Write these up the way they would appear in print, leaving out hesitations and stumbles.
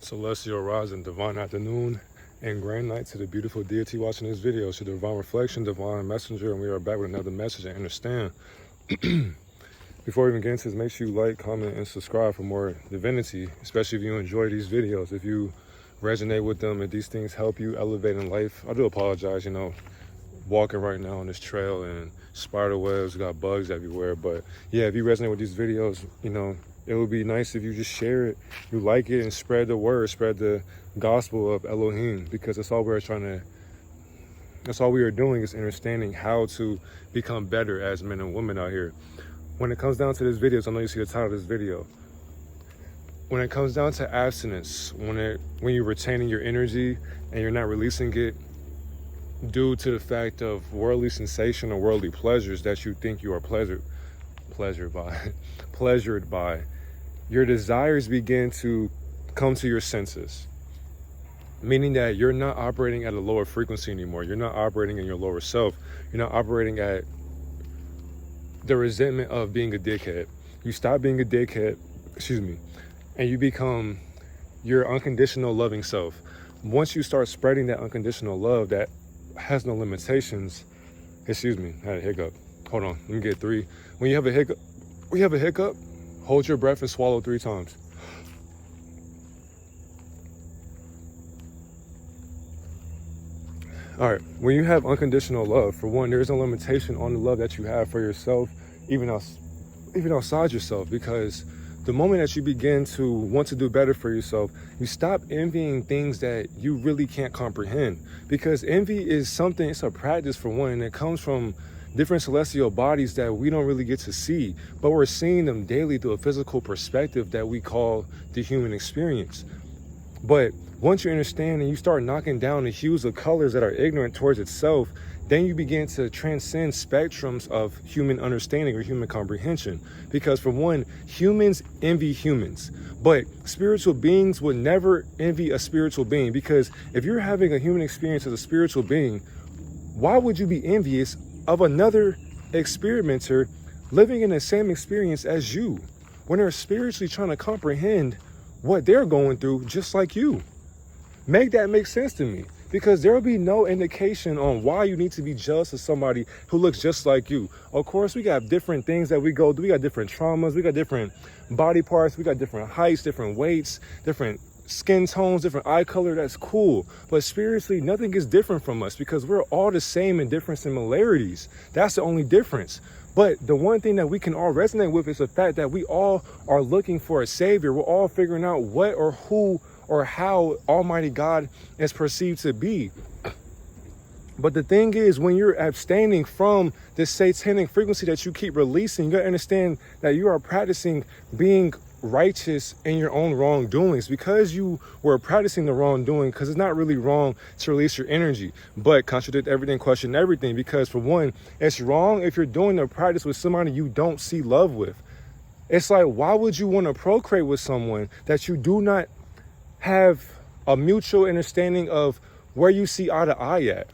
Celestial rising, divine afternoon, and grand night to the beautiful deity watching this video. To the divine reflection, divine messenger, and we are back with another message. And understand, before we even get into this, make sure you like, comment, and subscribe for more divinity, especially if you enjoy these videos. If you resonate with them, if these things help you elevate in life. I do apologize, walking right now on this trail and spider webs, got bugs everywhere. But yeah, if you resonate with these videos, it would be nice if you just share it, you like it, and spread the word, spread the gospel of Elohim, because that's all we are doing is understanding how to become better as men and women out here. When it comes down to this video, so I know you see the title of this video, when it comes down to abstinence, when you're retaining your energy and you're not releasing it due to the fact of worldly sensation or worldly pleasures that you think you are pleasured by, your desires begin to come to your senses, meaning that you're not operating at a lower frequency anymore. You're not operating in your lower self. You're not operating at the resentment of being a dickhead. You stop being a dickhead, and you become your unconditional loving self. Once you start spreading that unconditional love that has no limitations, I had a hiccup. Hold on, let me get 3. When you have a hiccup, hold your breath and swallow 3 times. All right, when you have unconditional love, for one, there's no limitation on the love that you have for yourself, even outside yourself, because the moment that you begin to want to do better for yourself, you stop envying things that you really can't comprehend. Because envy is something, it's a practice for one, and it comes from different celestial bodies that we don't really get to see, but we're seeing them daily through a physical perspective that we call the human experience. But once you understand and you start knocking down the hues of colors that are ignorant towards itself, then you begin to transcend spectrums of human understanding or human comprehension. Because for one, humans envy humans, but spiritual beings would never envy a spiritual being. Because if you're having a human experience as a spiritual being, why would you be envious of another experimenter living in the same experience as you, when they're spiritually trying to comprehend what they're going through just like you? Make that make sense to me, because there will be no indication on why you need to be jealous of somebody who looks just like you. Of course, we got different things that we go through. We got different traumas. We got different body parts. We got different heights, different weights, different skin tones, different eye color. That's cool. But spiritually, nothing is different from us, because we're all the same in different similarities. That's the only difference. But the one thing that we can all resonate with is the fact that we all are looking for a savior. We're all figuring out what or who or how Almighty God is perceived to be. But the thing is, when you're abstaining from this satanic frequency that you keep releasing, you gotta understand that you are practicing being righteous in your own wrongdoings, because you were practicing the wrongdoing, because it's not really wrong to release your energy, but contradict everything, question everything. Because for one, it's wrong if you're doing the practice with somebody you don't see love with. It's like, why would you want to procreate with someone that you do not have a mutual understanding of where you see eye to eye at?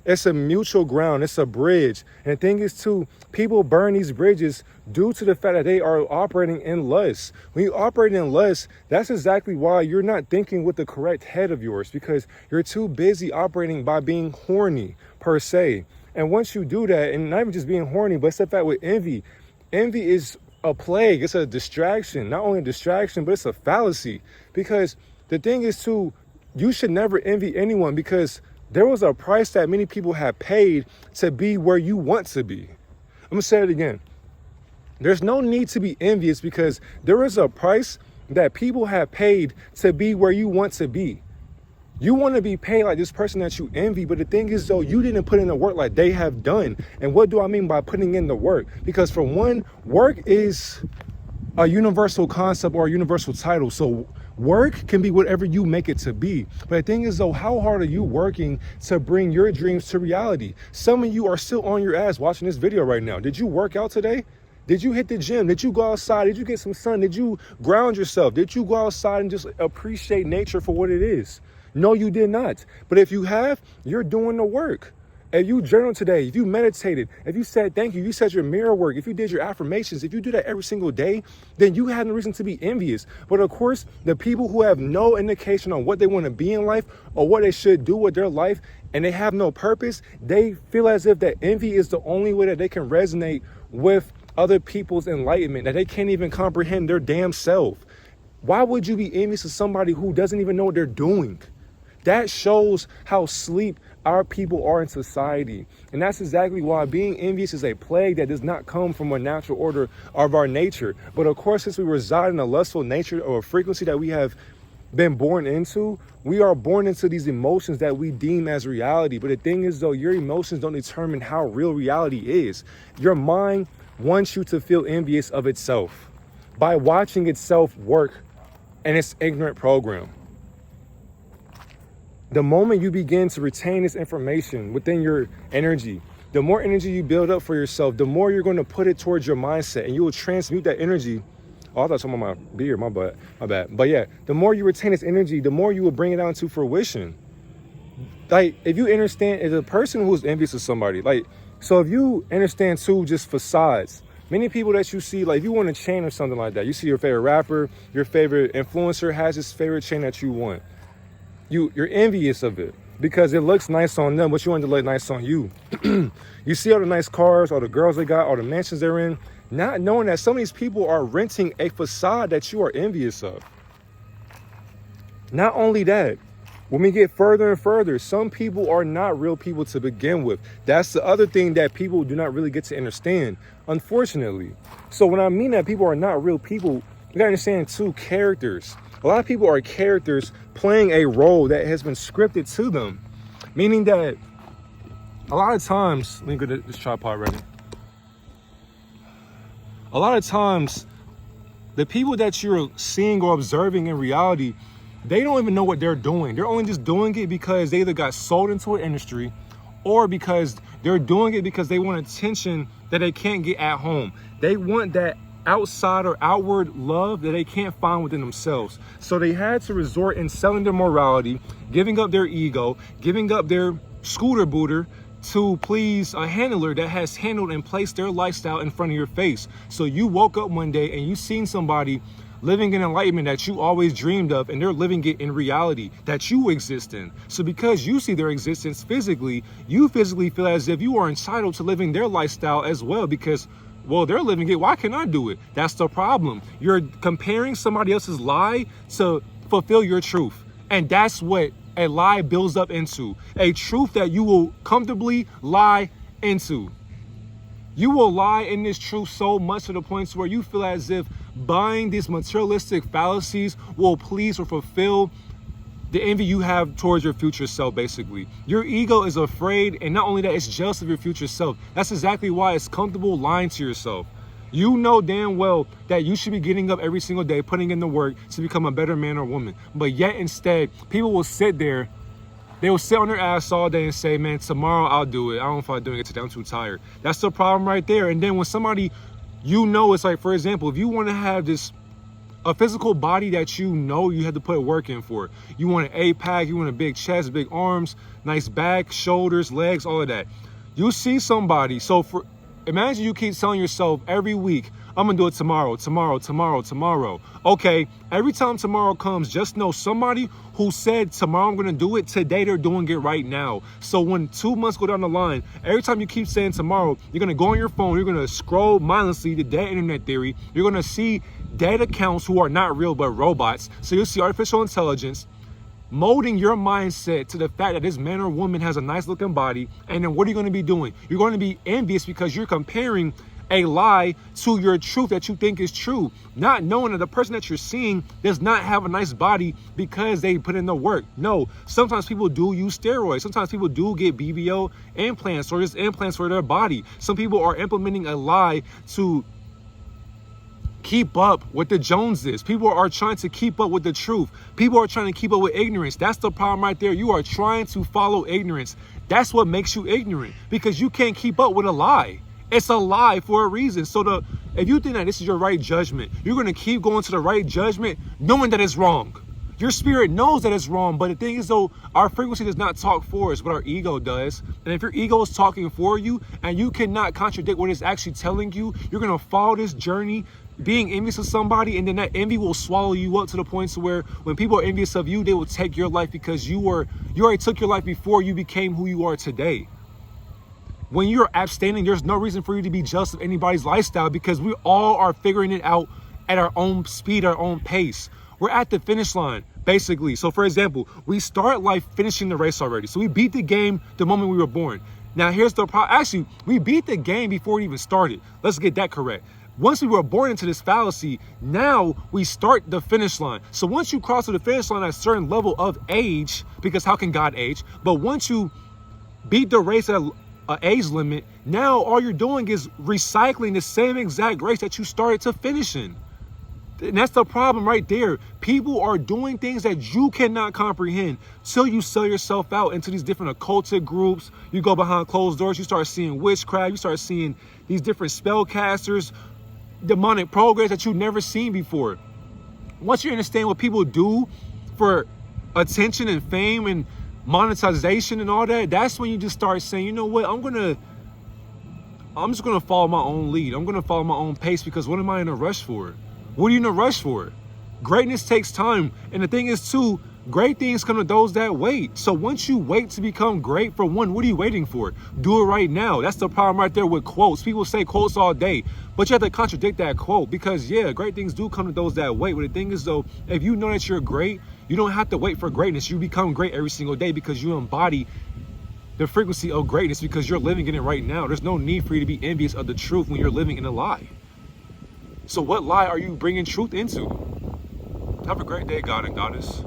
It's a mutual ground. It's a bridge. And the thing is too, people burn these bridges due to the fact that they are operating in lust. When you operate in lust, that's exactly why you're not thinking with the correct head of yours, because you're too busy operating by being horny per se. And once you do that, and not even just being horny, but it's the fact with envy is a plague. It's a distraction. Not only a distraction, but it's a fallacy. Because the thing is too, you should never envy anyone, because there was a price that many people have paid to be where you want to be. I'm gonna say it again. There's no need to be envious, because there is a price that people have paid to be where you want to be. You want to be paid like this person that you envy, but the thing is though, you didn't put in the work like they have done. And what do I mean by putting in the work? Because for one, work is a universal concept or a universal title. So work can be whatever you make it to be. But the thing is though, how hard are you working to bring your dreams to reality? Some of you are still on your ass watching this video right now. Did you work out today? Did you hit the gym? Did you go outside? Did you get some sun? Did you ground yourself? Did you go outside and just appreciate nature for what it is? No, you did not. But if you have, you're doing the work. If you journal today, if you meditated, if you said thank you, you said your mirror work, if you did your affirmations, if you do that every single day, then you have no reason to be envious. But of course, the people who have no indication on what they want to be in life or what they should do with their life, and they have no purpose, they feel as if that envy is the only way that they can resonate with other people's enlightenment, that they can't even comprehend their damn self. Why would you be envious of somebody who doesn't even know what they're doing? That shows how asleep our people are in society. And that's exactly why being envious is a plague that does not come from a natural order of our nature. But of course, since we reside in a lustful nature or a frequency that we have been born into, we are born into these emotions that we deem as reality. But the thing is, though, your emotions don't determine how real reality is. Your mind wants you to feel envious of itself by watching itself work in its ignorant program. The moment you begin to retain this information within your energy, the more energy you build up for yourself, the more you're going to put it towards your mindset, and you will transmute that energy. Oh, I thought someone my beard, my bad. But yeah, the more you retain this energy, the more you will bring it out to fruition. Like, if you understand, as a person who's envious of somebody, like, so if you understand too, just facades, many people that you see, like if you want a chain or something like that, you see your favorite rapper, your favorite influencer has his favorite chain that you want. You're envious of it because it looks nice on them, but you want it to look nice on you. You see all the nice cars, all the girls they got, all the mansions they're in, not knowing that some of these people are renting a facade that you are envious of. Not only that, when we get further and further, some people are not real people to begin with. That's the other thing that people do not really get to understand, unfortunately. So when I mean that people are not real people, you gotta understand two characters. A lot of people are characters playing a role that has been scripted to them. Meaning that a lot of times, let me get this tripod ready. A lot of times, the people that you're seeing or observing in reality, they don't even know what they're doing. They're only just doing it because they either got sold into an industry or because they're doing it because they want attention that they can't get at home. They want that outside or outward love that they can't find within themselves. So they had to resort in selling their morality, giving up their ego, giving up their scooter booter to please a handler that has handled and placed their lifestyle in front of your face. So you woke up one day and you seen somebody living in enlightenment that you always dreamed of, and they're living it in reality that you exist in. So because you see their existence physically, you physically feel as if you are entitled to living their lifestyle as well because, well, they're living it, why can't I do it? That's the problem. You're comparing somebody else's lie to fulfill your truth. And that's what a lie builds up into. A truth that you will comfortably lie into. You will lie in this truth so much to the point where you feel as if buying these materialistic fallacies will please or fulfill the envy you have towards your future self, basically. Your ego is afraid, and not only that, it's jealous of your future self. That's exactly why it's comfortable lying to yourself. You know damn well that you should be getting up every single day, putting in the work to become a better man or woman. But yet instead, people will sit there, they will sit on their ass all day and say, man, tomorrow I'll do it. I don't feel like doing it today, I'm too tired. That's the problem right there. And then when somebody, you know, it's like, for example, if you want to have a physical body that you know you have to put work in for. You want an 8-pack, you want a big chest, big arms, nice back, shoulders, legs, all of that. You see somebody, imagine you keep telling yourself every week, I'm gonna do it tomorrow. Okay, every time tomorrow comes, just know somebody who said tomorrow I'm gonna do it, today they're doing it right now. So when 2 months go down the line, every time you keep saying tomorrow, you're gonna go on your phone, you're gonna scroll mindlessly the dead internet theory, you're gonna see dead accounts who are not real but robots. So you'll see artificial intelligence molding your mindset to the fact that this man or woman has a nice looking body. And then what are you going to be doing? You're going to be envious because you're comparing a lie to your truth that you think is true, not knowing that the person that you're seeing does not have a nice body because they put in the work. No, sometimes people do use steroids. Sometimes people do get BBL implants or just implants for their body. Some people are implementing a lie to keep up with the Joneses. People are trying to keep up with the truth. People are trying to keep up with ignorance. That's the problem right there. You are trying to follow ignorance. That's what makes you ignorant, because you can't keep up with a lie. It's a lie for a reason. So if you think that this is your right judgment, you're going to keep going to the right judgment knowing that it's wrong. Your spirit knows that it's wrong, but the thing is though, our frequency does not talk for us, but our ego does. And if your ego is talking for you and you cannot contradict what it's actually telling you, you're gonna follow this journey being envious of somebody, and then that envy will swallow you up to the point to where when people are envious of you, they will take your life because you already took your life before you became who you are today. When you're abstaining, there's no reason for you to be jealous of anybody's lifestyle because we all are figuring it out at our own speed, our own pace. We're at the finish line, basically. So for example, we start life finishing the race already. So we beat the game the moment we were born. Now here's the problem. Actually, we beat the game before it even started. Let's get that correct. Once we were born into this fallacy, now we start the finish line. So once you cross to the finish line at a certain level of age, because how can God age? But once you beat the race at an age limit, now all you're doing is recycling the same exact race that you started to finish in. And that's the problem right there. People are doing things that you cannot comprehend till you sell yourself out into these different occultic groups. You go behind closed doors, you start seeing witchcraft, you start seeing these different spellcasters, demonic programs that you've never seen before. Once you understand what people do for attention and fame and monetization and all that, that's when you just start saying, you know what, I'm just gonna follow my own lead. I'm gonna follow my own pace because what am I in a rush for? What are you in a rush for? Greatness takes time. And the thing is too, great things come to those that wait. So once you wait to become great, for one, what are you waiting for? Do it right now. That's the problem right there with quotes. People say quotes all day, but you have to contradict that quote because yeah, great things do come to those that wait. But the thing is though, if you know that you're great, you don't have to wait for greatness. You become great every single day because you embody the frequency of greatness because you're living in it right now. There's no need for you to be envious of the truth when you're living in a lie. So what lie are you bringing truth into? Have a great day, God and Goddess.